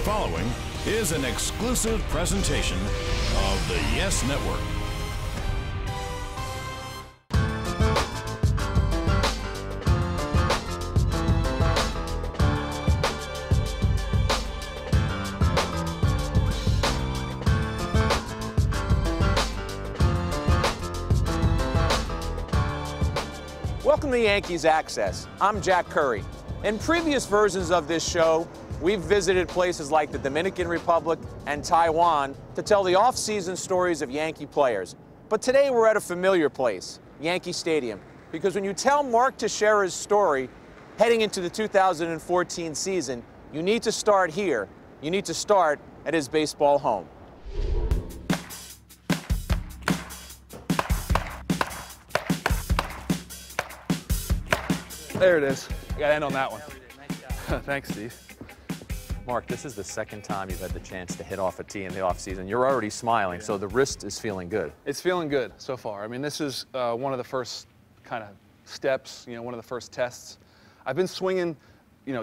following is an exclusive presentation of the Yes Network. Welcome to Yankees Access. I'm Jack Curry. In previous versions of this show, we've visited places like the Dominican Republic and Taiwan to tell the off-season stories of Yankee players. But today we're at a familiar place, Yankee Stadium, because when you tell Mark Teixeira's story heading into the 2014 season, you need to start here. You need to start at his baseball home. There it is. You got to end on that one. Thanks, Steve. Mark, this is the second time you've had the chance to hit off a tee in the offseason. You're already smiling, so the wrist is feeling good. It's feeling good so far. I mean, this is one of the first kind of steps, one of the first tests. I've been swinging,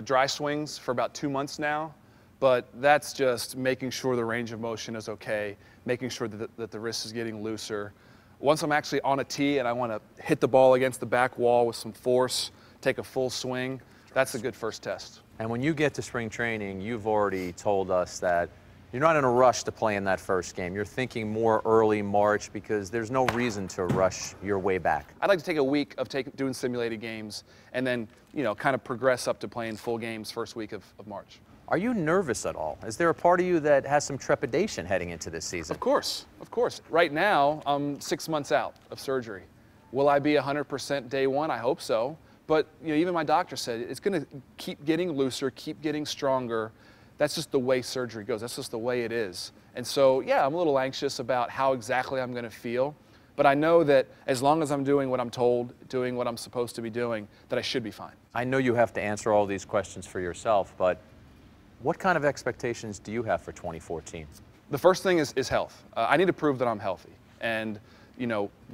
dry swings for about 2 months now, but that's just making sure the range of motion is okay, making sure that the wrist is getting looser. Once I'm actually on a tee and I want to hit the ball against the back wall with some force, take a full swing, that's a good first test. And when you get to spring training, you've already told us that you're not in a rush to play in that first game. You're thinking more early March because there's no reason to rush your way back. I'd like to take a week of doing simulated games and then, kind of progress up to playing full games first week of March. Are you nervous at all? Is there a part of you that has some trepidation heading into this season? Of course. Right now, I'm 6 months out of surgery. Will I be 100% day one? I hope so. But even my doctor said it's going to keep getting looser, keep getting stronger. That's just the way surgery goes. That's just the way it is. And so, yeah, I'm a little anxious about how exactly I'm going to feel. But I know that as long as I'm doing what I'm told, doing what I'm supposed to be doing, that I should be fine. I know you have to answer all these questions for yourself, but what kind of expectations do you have for 2014? The first thing is health. I need to prove that I'm healthy. And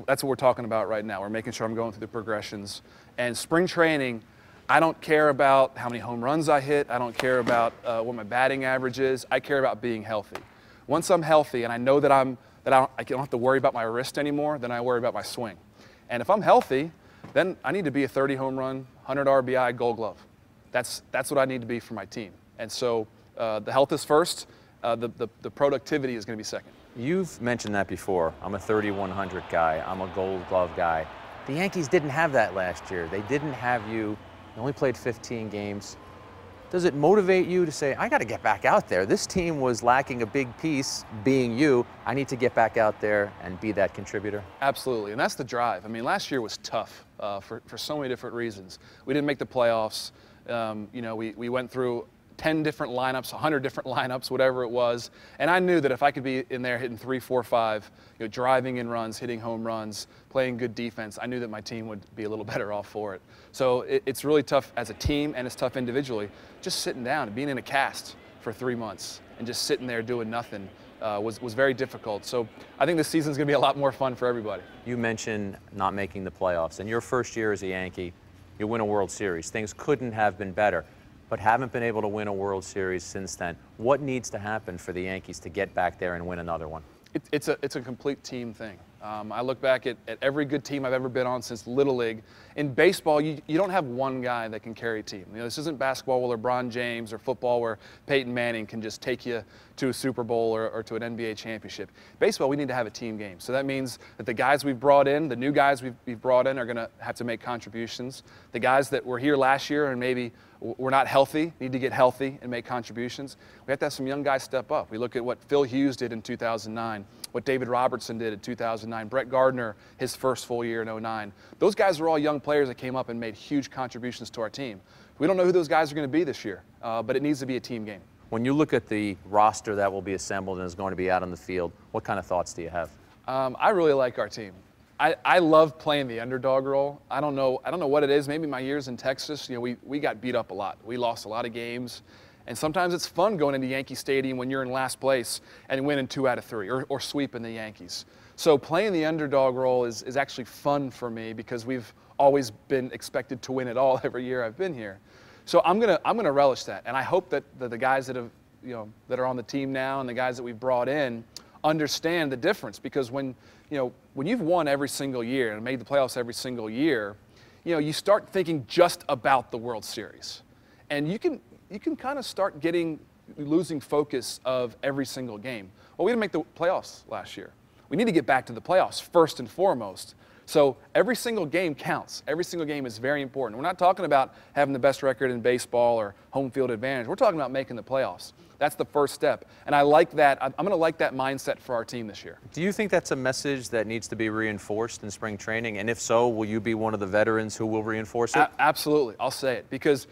that's what we're talking about right now. We're making sure I'm going through the progressions. And spring training, I don't care about how many home runs I hit. I don't care about what my batting average is. I care about being healthy. Once I'm healthy and I know that I don't have to worry about my wrist anymore, then I worry about my swing. And if I'm healthy, then I need to be a 30 home run, 100 RBI, Gold Glove. That's what I need to be for my team. And so the health is first. The productivity is going to be second. You've mentioned that before. I'm a 3,100 guy. I'm a Gold Glove guy. The Yankees didn't have that last year. They didn't have you. You only played 15 games. Does it motivate you to say, I got to get back out there? This team was lacking a big piece, being you. I need to get back out there and be that contributor. Absolutely, and that's the drive. I mean, last year was tough for so many different reasons. We didn't make the playoffs. We went through 10 different lineups, 100 different lineups, whatever it was. And I knew that if I could be in there hitting 3, 4, 5, driving in runs, hitting home runs, playing good defense, I knew that my team would be a little better off for it. So it's really tough as a team and it's tough individually. Just sitting down and being in a cast for 3 months and just sitting there doing nothing was very difficult. So I think this season's going to be a lot more fun for everybody. You mentioned not making the playoffs. In your first year as a Yankee, you win a World Series. Things couldn't have been better, but haven't been able to win a World Series since then. What needs to happen for the Yankees to get back there and win another one? It's a complete team thing. I look back at every good team I've ever been on since Little League. In baseball, you don't have one guy that can carry a team. This isn't basketball where LeBron James or football where Peyton Manning can just take you to a Super Bowl or to an NBA championship. Baseball, we need to have a team game. So that means that the guys we've brought in, the new guys we've brought in are going to have to make contributions. The guys that were here last year and maybe we're not healthy, need to get healthy and make contributions. We have to have some young guys step up. We look at what Phil Hughes did in 2009, what David Robertson did in 2009, Brett Gardner, his first full year in 2009. Those guys are all young players that came up and made huge contributions to our team. We don't know who those guys are going to be this year, but it needs to be a team game. When you look at the roster that will be assembled and is going to be out on the field, what kind of thoughts do you have? I really like our team. I love playing the underdog role. I don't know what it is. Maybe my years in Texas, we got beat up a lot. We lost a lot of games. And sometimes it's fun going into Yankee Stadium when you're in last place and winning 2 out of 3 or sweeping the Yankees. So playing the underdog role is actually fun for me because we've always been expected to win it all every year I've been here. So I'm gonna relish that, and I hope that the guys that have that are on the team now and the guys that we've brought in understand the difference, because when you've won every single year and made the playoffs every single year, you start thinking just about the World Series, and you can kind of start losing focus of every single game. Well, we didn't make the playoffs last year. We need to get back to the playoffs first and foremost. So every single game counts. Every single game is very important. We're not talking about having the best record in baseball or home field advantage. We're talking about making the playoffs. That's the first step. And I like that. I'm going to like that mindset for our team this year. Do you think that's a message that needs to be reinforced in spring training? And if so, will you be one of the veterans who will reinforce it? Absolutely. I'll say it, because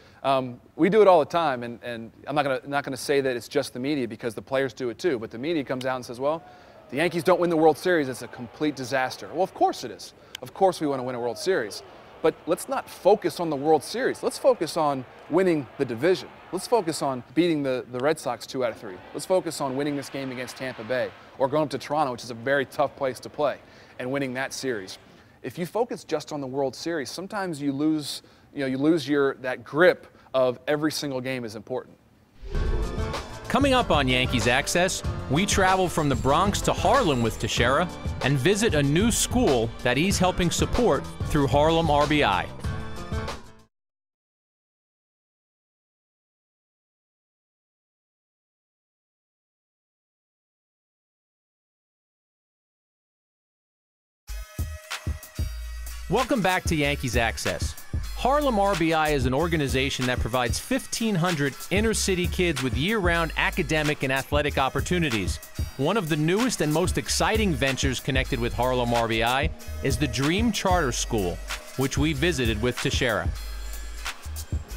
we do it all the time. And I'm not going to say that it's just the media, because the players do it too. But the media comes out and says, well, the Yankees don't win the World Series, it's a complete disaster. Well, of course it is. Of course we want to win a World Series. But let's not focus on the World Series. Let's focus on winning the division. Let's focus on beating the Red Sox 2 out of 3. Let's focus on winning this game against Tampa Bay, or going up to Toronto, which is a very tough place to play, and winning that series. If you focus just on the World Series, sometimes you lose that grip of every single game is important. Coming up on Yankees Access, we travel from the Bronx to Harlem with Teixeira and visit a new school that he's helping support through Harlem RBI. Welcome back to Yankees Access. Harlem RBI is an organization that provides 1,500 inner-city kids with year-round academic and athletic opportunities. One of the newest and most exciting ventures connected with Harlem RBI is the Dream Charter School, which we visited with Teixeira.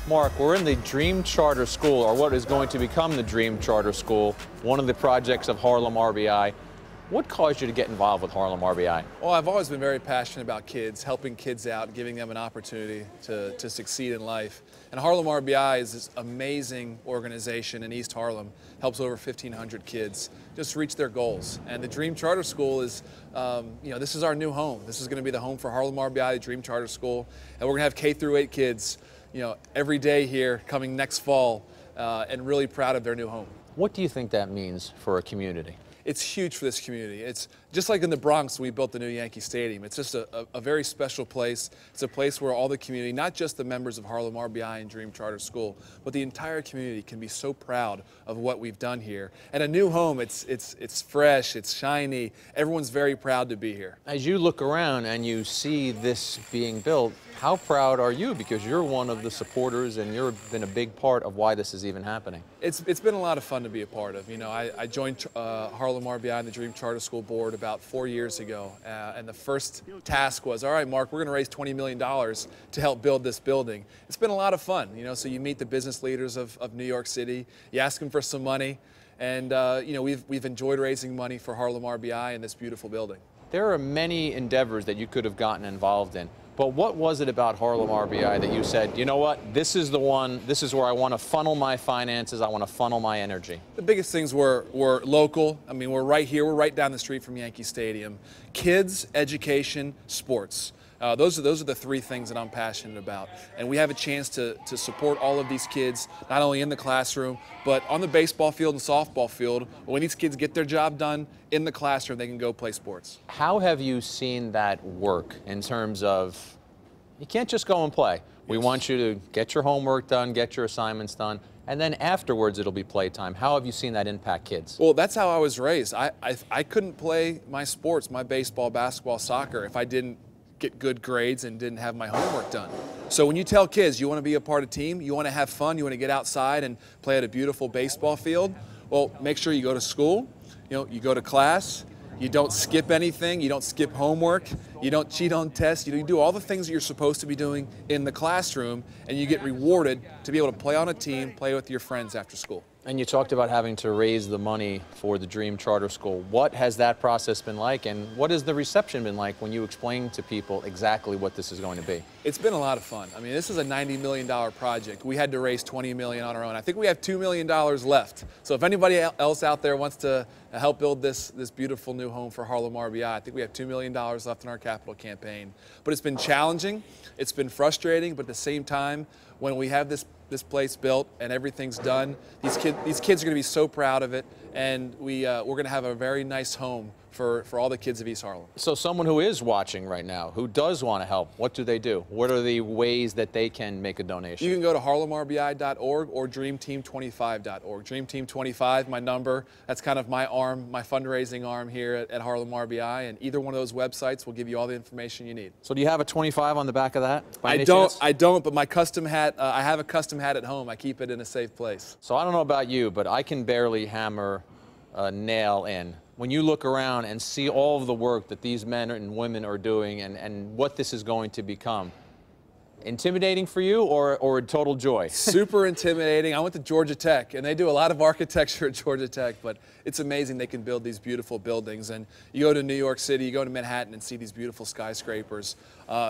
Mark, we're in the Dream Charter School, or what is going to become the Dream Charter School, one of the projects of Harlem RBI. What caused you to get involved with Harlem RBI? Well, I've always been very passionate about kids, helping kids out, giving them an opportunity to succeed in life. And Harlem RBI is this amazing organization in East Harlem, helps over 1,500 kids just reach their goals. And the Dream Charter School is, this is our new home. This is going to be the home for Harlem RBI, the Dream Charter School. And we're going to have K-8 kids, every day here coming next fall, and really proud of their new home. What do you think that means for a community? It's huge for this community. It's just like in the Bronx, we built the new Yankee Stadium. It's just a very special place. It's a place where all the community, not just the members of Harlem RBI and Dream Charter School, but the entire community can be so proud of what we've done here. And a new home, it's fresh, it's shiny. Everyone's very proud to be here. As you look around and you see this being built, how proud are you? Because you're one of the supporters and you've been a big part of why this is even happening. It's been a lot of fun to be a part of. I joined Harlem RBI and the Dream Charter School board about 4 years ago, and the first task was, all right, Mark, we're going to raise $20 million to help build this building. It's been a lot of fun, so you meet the business leaders of New York City, you ask them for some money, and we've enjoyed raising money for Harlem RBI in this beautiful building. There are many endeavors that you could have gotten involved in. But what was it about Harlem RBI that you said, you know what, this is the one, this is where I want to funnel my finances, I want to funnel my energy? The biggest things were local. I mean, we're right here, we're right down the street from Yankee Stadium. Kids, education, sports. Those are the three things that I'm passionate about. And we have a chance to support all of these kids, not only in the classroom, but on the baseball field and softball field. When these kids get their job done in the classroom, they can go play sports. How have you seen that work in terms of, you can't just go and play. We want you to get your homework done, get your assignments done, and then afterwards it'll be playtime. How have you seen that impact kids? Well, that's how I was raised. I couldn't play my sports, my baseball, basketball, soccer, if I didn't get good grades and didn't have my homework done. So when you tell kids you want to be a part of a team, you want to have fun, you want to get outside and play at a beautiful baseball field, well, make sure you go to school, you go to class, you don't skip anything, you don't skip homework, you don't cheat on tests, you do all the things that you're supposed to be doing in the classroom, and you get rewarded to be able to play on a team, play with your friends after school. And you talked about having to raise the money for the Dream Charter School. What has that process been like, and what has the reception been like when you explain to people exactly what this is going to be? It's been a lot of fun. I mean, this is a $90 million project. We had to raise $20 million on our own. I think we have $2 million left. So if anybody else out there wants to help build this beautiful new home for Harlem RBI, I think we have $2 million left in our capital campaign. But it's been challenging, it's been frustrating, but at the same time, when we have this place built and everything's done, these kids are going to be so proud of it, and we're going to have a very nice home for all the kids of East Harlem. So someone who is watching right now, who does want to help, what do they do? What are the ways that they can make a donation? You can go to harlemrbi.org or dreamteam25.org. Dreamteam25, my number, that's kind of my arm, my fundraising arm here at Harlem RBI, and either one of those websites will give you all the information you need. So do you have a 25 on the back of that? I don't, but my custom hat, I have a custom hat at home. I keep it in a safe place. So I don't know about you, but I can barely hammer a nail in. When you look around and see all of the work that these men and women are doing and what this is going to become, intimidating for you or a total joy? Super intimidating. I went to Georgia Tech, and they do a lot of architecture at Georgia Tech, but it's amazing they can build these beautiful buildings. And you go to New York City, you go to Manhattan and see these beautiful skyscrapers.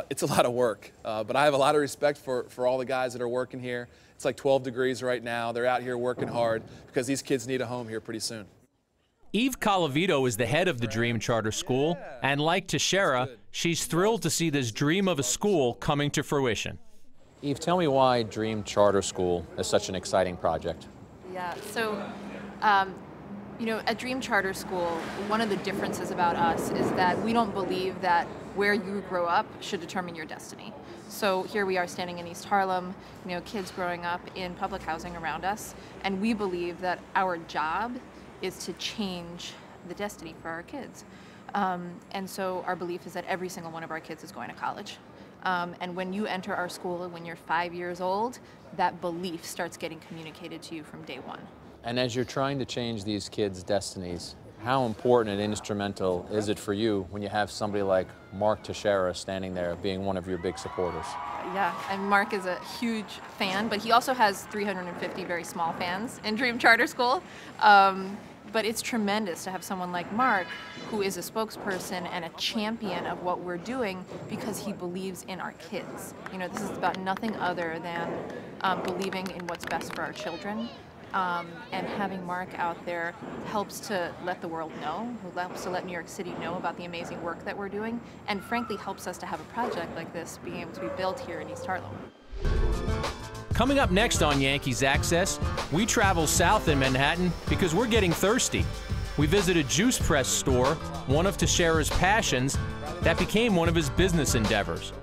It's a lot of work, but I have a lot of respect for all the guys that are working here. It's like 12 degrees right now. They're out here working hard because these kids need a home here pretty soon. Eve Colavito is the head of the Dream Charter School, and like Teixeira, she's thrilled to see this dream of a school coming to fruition. Eve, tell me why Dream Charter School is such an exciting project. Yeah, so, you know, at Dream Charter School, one of the differences about us is that we don't believe that where you grow up should determine your destiny. So here we are standing in East Harlem, you know, kids growing up in public housing around us, and we believe that our job is to change the destiny for our kids. And so our belief is that every single one of our kids is going to college. And when you enter our school when you're 5 years old, that belief starts getting communicated to you from day one. And as you're trying to change these kids' destinies, how important and instrumental is it for you when you have somebody like Mark Teixeira standing there being one of your big supporters? Yeah, and Mark is a huge fan, but he also has 350 very small fans in Dream Charter School. But it's tremendous to have someone like Mark who is a spokesperson and a champion of what we're doing because he believes in our kids. You know, this is about nothing other than believing in what's best for our children. And having Mark out there helps to let the world know, helps to let New York City know about the amazing work that we're doing, and frankly helps us to have a project like this being able to be built here in East Harlem. Coming up next on Yankees Access, we travel south in Manhattan because we're getting thirsty. We visit a juice press store, one of Teixeira's passions, that became one of his business endeavors.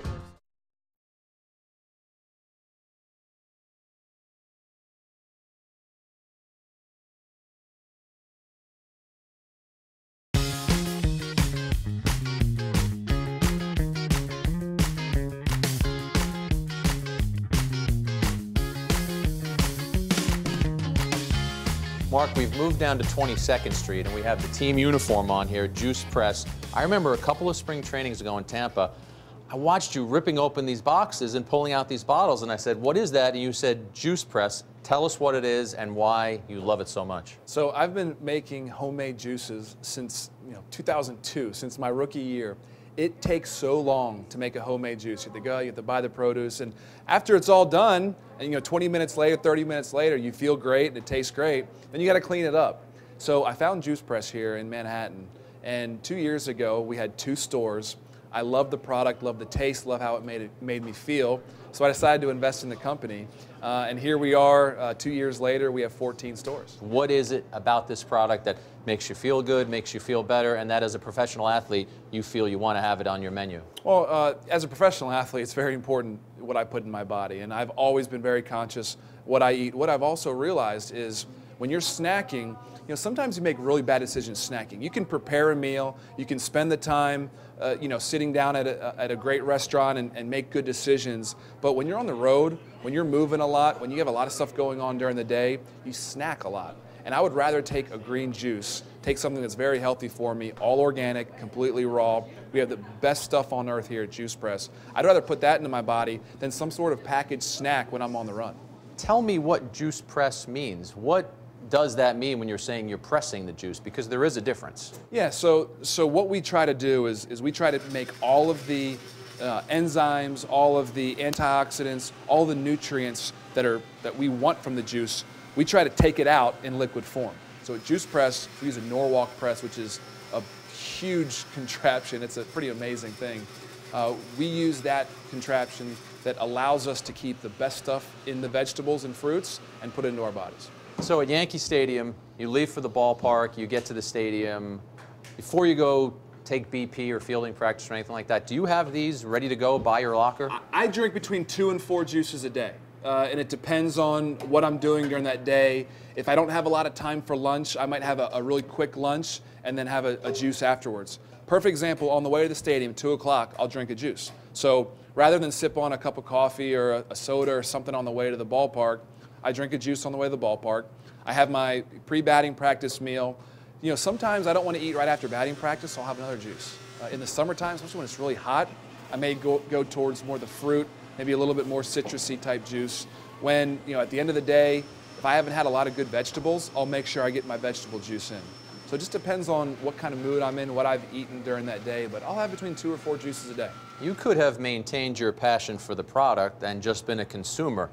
Mark, we've moved down to 22nd Street and we have the team uniform on here, Juice Press. I remember a couple of spring trainings ago in Tampa, I watched you ripping open these boxes and pulling out these bottles, and I said, what is that? And you said, Juice Press. Tell us what it is and why you love it so much. So I've been making homemade juices since 2002, since my rookie year. It takes so long to make a homemade juice. You have to go, you have to buy the produce, and after it's all done, and 20 minutes later, 30 minutes later, you feel great and it tastes great, then you got to clean it up. So I found Juice Press here in Manhattan, and 2 years ago we had 2 stores. I loved the product, loved the taste, loved how it made me feel. So I decided to invest in the company, and here we are 2 years later. We have 14 stores. What is it about this product that makes you feel good, makes you feel better, and that as a professional athlete, you feel you want to have it on your menu? Well, as a professional athlete, it's very important what I put in my body, and I've always been very conscious what I eat. What I've also realized is when you're snacking, sometimes you make really bad decisions snacking. You can prepare a meal, you can spend the time, sitting down at a great restaurant and make good decisions. But when you're on the road, when you're moving a lot, when you have a lot of stuff going on during the day, you snack a lot. And I would rather take a green juice, take something that's very healthy for me, all organic, completely raw. We have the best stuff on earth here at Juice Press. I'd rather put that into my body than some sort of packaged snack when I'm on the run. Tell me what Juice Press means. What does that mean when you're saying you're pressing the juice? Because there is a difference. Yeah, so what we try to do is we try to make all of the enzymes, all of the antioxidants, all the nutrients that we want from the juice, we try to take it out in liquid form. So at Juice Press, we use a Norwalk press, which is a huge contraption. It's a pretty amazing thing. We use that contraption that allows us to keep the best stuff in the vegetables and fruits and put it into our bodies. So at Yankee Stadium, you leave for the ballpark, you get to the stadium. Before you go take BP or fielding practice or anything like that, do you have these ready to go by your locker? I drink between 2 and 4 juices a day. And it depends on what I'm doing during that day. If I don't have a lot of time for lunch, I might have a really quick lunch and then have a juice afterwards. Perfect example, on the way to the stadium, 2 o'clock, I'll drink a juice. So rather than sip on a cup of coffee or a soda or something on the way to the ballpark, I drink a juice on the way to the ballpark. I have my pre-batting practice meal. You know, sometimes I don't want to eat right after batting practice, so I'll have another juice. In the summertime, especially when it's really hot, I may go towards more the fruit, maybe a little bit more citrusy type juice. When, you know, at the end of the day, if I haven't had a lot of good vegetables, I'll make sure I get my vegetable juice in. So it just depends on what kind of mood I'm in, what I've eaten during that day, but I'll have between 2 or 4 juices a day. You could have maintained your passion for the product and just been a consumer.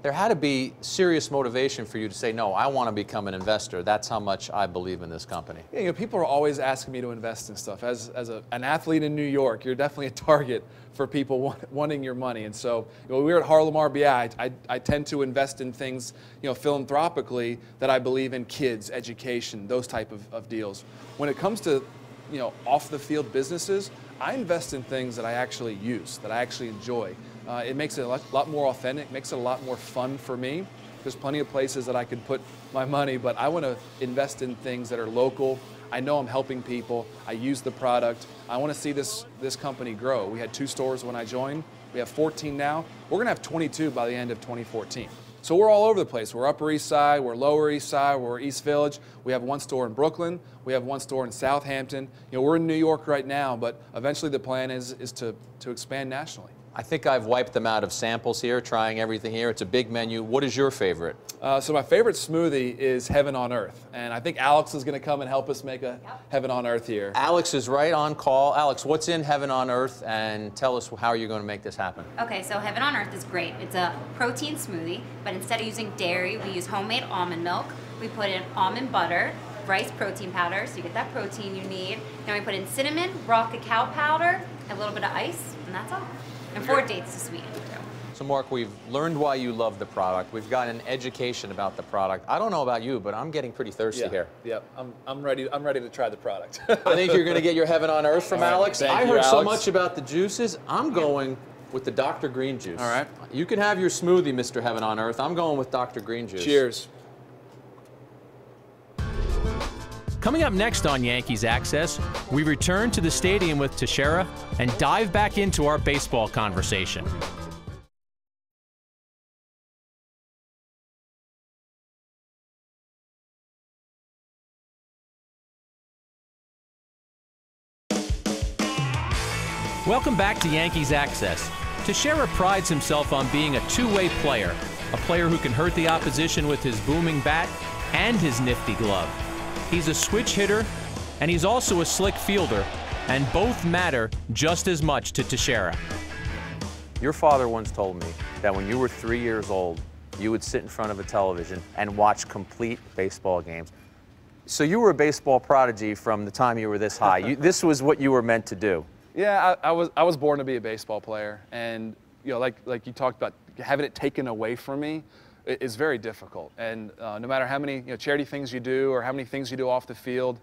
There had to be serious motivation for you to say, no, I want to become an investor. That's how much I believe in this company. Yeah, you know, people are always asking me to invest in stuff. As an athlete in New York, you're definitely a target for people wanting your money. And so, you know, we're at Harlem RBI. I tend to invest in things, you know, philanthropically that I believe in: kids, education, those type of deals. When it comes to, you know, off the field businesses, I invest in things that I actually use, that I actually enjoy. It makes it a lot more authentic, makes it a lot more fun for me. There's plenty of places that I could put my money, but I want to invest in things that are local. I know I'm helping people. I use the product. I want to see this company grow. We had 2 stores when I joined. We have 14 now. We're going to have 22 by the end of 2014. So we're all over the place. We're Upper East Side, we're Lower East Side, we're East Village. We have 1 store in Brooklyn. We have 1 store in Southampton. You know, we're in New York right now, but eventually the plan is to expand nationally. I think I've wiped them out of samples here, trying everything here. It's a big menu. What is your favorite? So my favorite smoothie is Heaven on Earth. And I think Alex is going to come and help us make a Heaven on Earth here. Alex is right on call. Alex, what's in Heaven on Earth? And tell us how you're going to make this happen. Okay, so Heaven on Earth is great. It's a protein smoothie, but instead of using dairy, we use homemade almond milk. We put in almond butter, rice protein powder, so you get that protein you need. Then we put in cinnamon, raw cacao powder, a little bit of ice, and that's all. And 4 dates to sweeten. So Mark, we've learned why you love the product. We've got an education about the product. I don't know about you, but I'm getting pretty thirsty here. Yep, I'm ready to try the product. I think you're going to get your Heaven on Earth from Alex. Thank I you, heard so Alex. much about the juices. I'm going with the Dr. Green juice. All right. You can have your smoothie, Mr. Heaven on Earth. I'm going with Dr. Green juice. Cheers. Coming up next on Yankees Access, we return to the stadium with Teixeira and dive back into our baseball conversation. Welcome back to Yankees Access. Teixeira prides himself on being a two-way player, a player who can hurt the opposition with his booming bat and his nifty glove. He's a switch hitter, and he's also a slick fielder, and both matter just as much to Teixeira. Your father once told me that when you were 3 years old, you would sit in front of a television and watch complete baseball games. So you were a baseball prodigy from the time you were this high. This was what you were meant to do. Yeah, I was born to be a baseball player, and you know, like you talked about, having it taken away from me is very difficult. And no matter how many charity things you do or how many things you do off the field,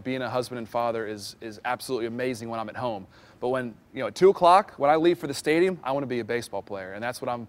being a husband and father is absolutely amazing when I'm at home. But when at 2 o'clock when I leave for the stadium, I want to be a baseball player, and that's what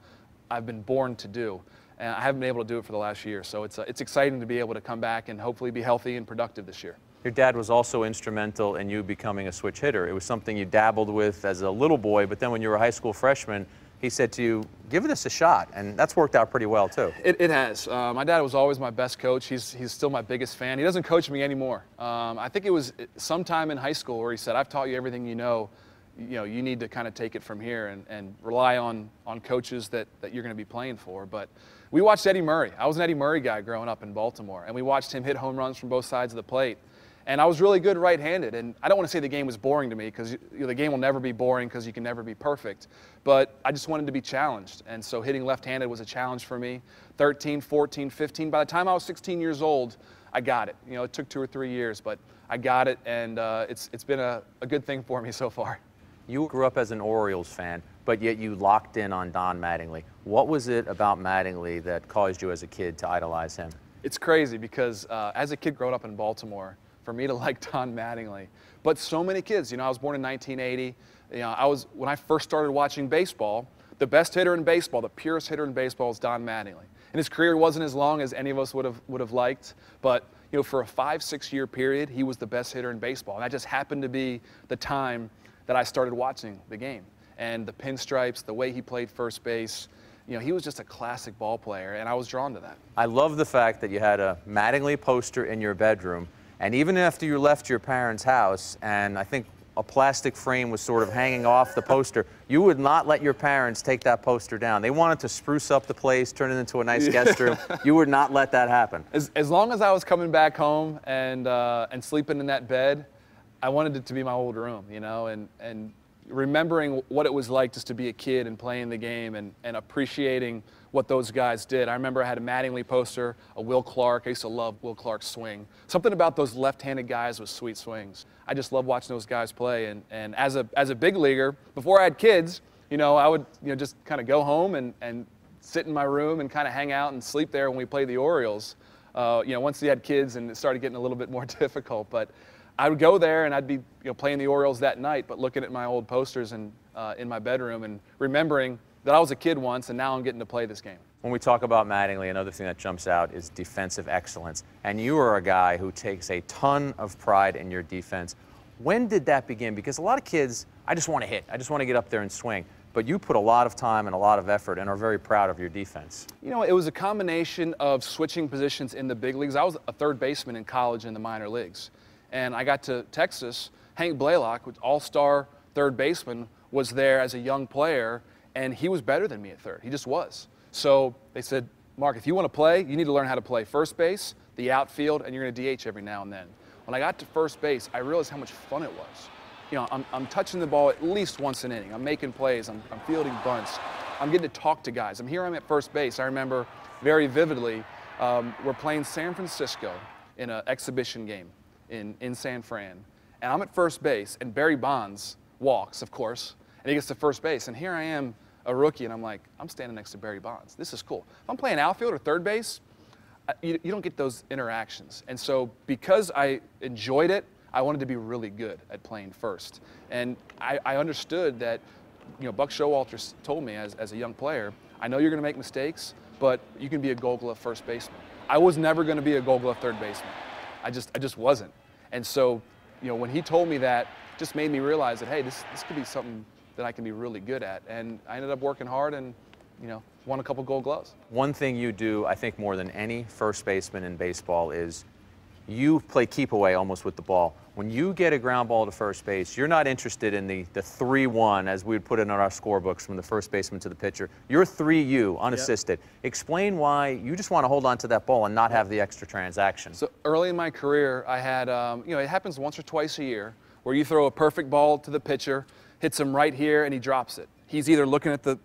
I've been born to do. And I haven't been able to do it for the last year, so it's exciting to be able to come back and hopefully be healthy and productive this year. Your dad was also instrumental in you becoming a switch hitter. It was something you dabbled with as a little boy, but then when you were a high school freshman, he said to you, give this a shot, and that's worked out pretty well too. It has. My dad was always my best coach. He's still my biggest fan. He doesn't coach me anymore. I think it was sometime in high school where he said, I've taught you everything you know. You need to kind of take it from here and rely on coaches that you're going to be playing for. But we watched Eddie Murray. I was an Eddie Murray guy growing up in Baltimore, and we watched him hit home runs from both sides of the plate. And I was really good right-handed, and I don't want to say the game was boring to me, because the game will never be boring because you can never be perfect. But I just wanted to be challenged, and so hitting left-handed was a challenge for me. 13, 14, 15. By the time I was 16 years old, I got it. It took 2 or 3 years, but I got it, and it's been a good thing for me so far. You grew up as an Orioles fan, but yet you locked in on Don Mattingly. What was it about Mattingly that caused you as a kid to idolize him? It's crazy because as a kid growing up in Baltimore, for me to like Don Mattingly, but so many kids, you know, I was born in 1980. You know, when I first started watching baseball, the best hitter in baseball, the purest hitter in baseball is Don Mattingly. And his career wasn't as long as any of us would have liked, but you know, for a 5-6 year period, he was the best hitter in baseball. And that just happened to be the time that I started watching the game. And the pinstripes, the way he played first base, you know, he was just a classic ball player, and I was drawn to that. I love the fact that you had a Mattingly poster in your bedroom, and even after you left your parents' house, and I think a plastic frame was sort of hanging off the poster, you would not let your parents take that poster down. They wanted to spruce up the place, turn it into a nice guest room. You would not let that happen. As long as I was coming back home and sleeping in that bed, I wanted it to be my old room, you know, and remembering what it was like just to be a kid and playing the game and appreciating what those guys did. I remember I had a Mattingly poster, a Will Clark. I used to love Will Clark's swing. Something about those left-handed guys with sweet swings. I just love watching those guys play. And as a big leaguer, before I had kids, you know, I would just kind of go home and sit in my room and kind of hang out and sleep there when we played the Orioles. You know, once we had kids and it started getting a little bit more difficult, but I would go there and I'd be playing the Orioles that night, but looking at my old posters and in my bedroom and remembering that I was a kid once and now I'm getting to play this game. When we talk about Mattingly, another thing that jumps out is defensive excellence. And you are a guy who takes a ton of pride in your defense. When did that begin? Because a lot of kids, I just want to hit. I just want to get up there and swing. But you put a lot of time and a lot of effort and are very proud of your defense. You know, it was a combination of switching positions in the big leagues. I was a third baseman in college in the minor leagues. And I got to Texas. Hank Blaylock, all-star third baseman, was there as a young player, and he was better than me at third. He just was. So they said, Mark, if you want to play, you need to learn how to play first base, the outfield, and you're going to DH every now and then. When I got to first base, I realized how much fun it was. You know, I'm touching the ball at least once an inning. I'm making plays. I'm fielding bunts. I'm getting to talk to guys. I'm at first base. I remember very vividly, we're playing San Francisco in an exhibition game in San Fran. And I'm at first base, and Barry Bonds walks, of course, and he gets to first base. And here I am, a rookie, and I'm like, I'm standing next to Barry Bonds. This is cool. If I'm playing outfield or third base, you don't get those interactions. And so because I enjoyed it, I wanted to be really good at playing first. And I understood that, you know, Buck Showalter told me as a young player, I know you're going to make mistakes, but you can be a Gold Glove first baseman. I was never going to be a Gold Glove third baseman. I just wasn't. And so, you know, when he told me that, it just made me realize that, hey, this could be something that I can be really good at. And I ended up working hard and, you know, won a couple Gold Gloves. One thing you do, I think, more than any first baseman in baseball is you play keep away almost with the ball. When you get a ground ball to first base, you're not interested in the 3-1, as we would put it in our scorebooks, from the first baseman to the pitcher. You're 3-U, unassisted. Yep. Explain why you just want to hold on to that ball and not have the extra transaction. So early in my career, I had, you know, it happens once or twice a year where you throw a perfect ball to the pitcher, hits him right here, and he drops it. He's either looking at the,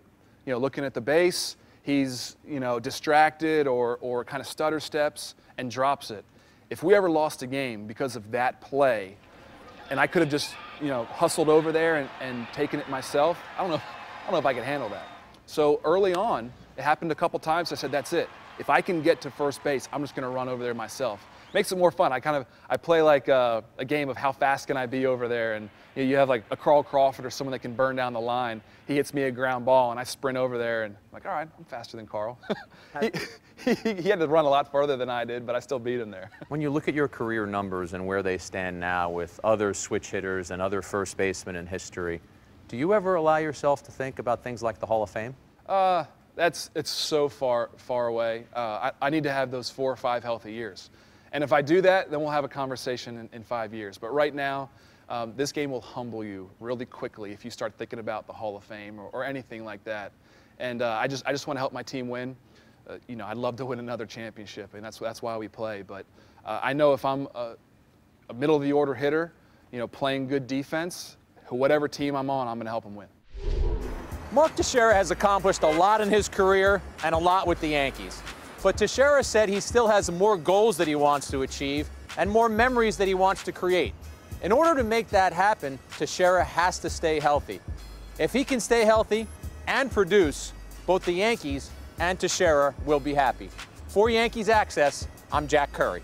you know, looking at the base, he's, you know, distracted or kind of stutter steps and drops it. If we ever lost a game because of that play, and I could have just, you know, hustled over there and taken it myself, I don't know if I could handle that. So early on, it happened a couple times. I said, that's it. If I can get to first base, I'm just going to run over there myself. Makes it more fun. I play like a game of how fast can I be over there, and you have like a Carl Crawford or someone that can burn down the line. He hits me a ground ball, and I sprint over there, and I'm like, all right, I'm faster than Carl. he had to run a lot further than I did, but I still beat him there. When you look at your career numbers and where they stand now with other switch hitters and other first basemen in history, do you ever allow yourself to think about things like the Hall of Fame? It's so far away. I need to have those 4 or 5 healthy years. And if I do that, then we'll have a conversation in 5 years. But right now, this game will humble you really quickly if you start thinking about the Hall of Fame or anything like that. And I just want to help my team win. You know, I'd love to win another championship, and that's why we play. But I know if I'm a middle-of-the-order hitter, you know, playing good defense, whatever team I'm on, I'm going to help them win. Mark Teixeira has accomplished a lot in his career and a lot with the Yankees. But Teixeira said he still has more goals that he wants to achieve and more memories that he wants to create. In order to make that happen, Teixeira has to stay healthy. If he can stay healthy and produce, both the Yankees and Teixeira will be happy. For Yankees Access, I'm Jack Curry.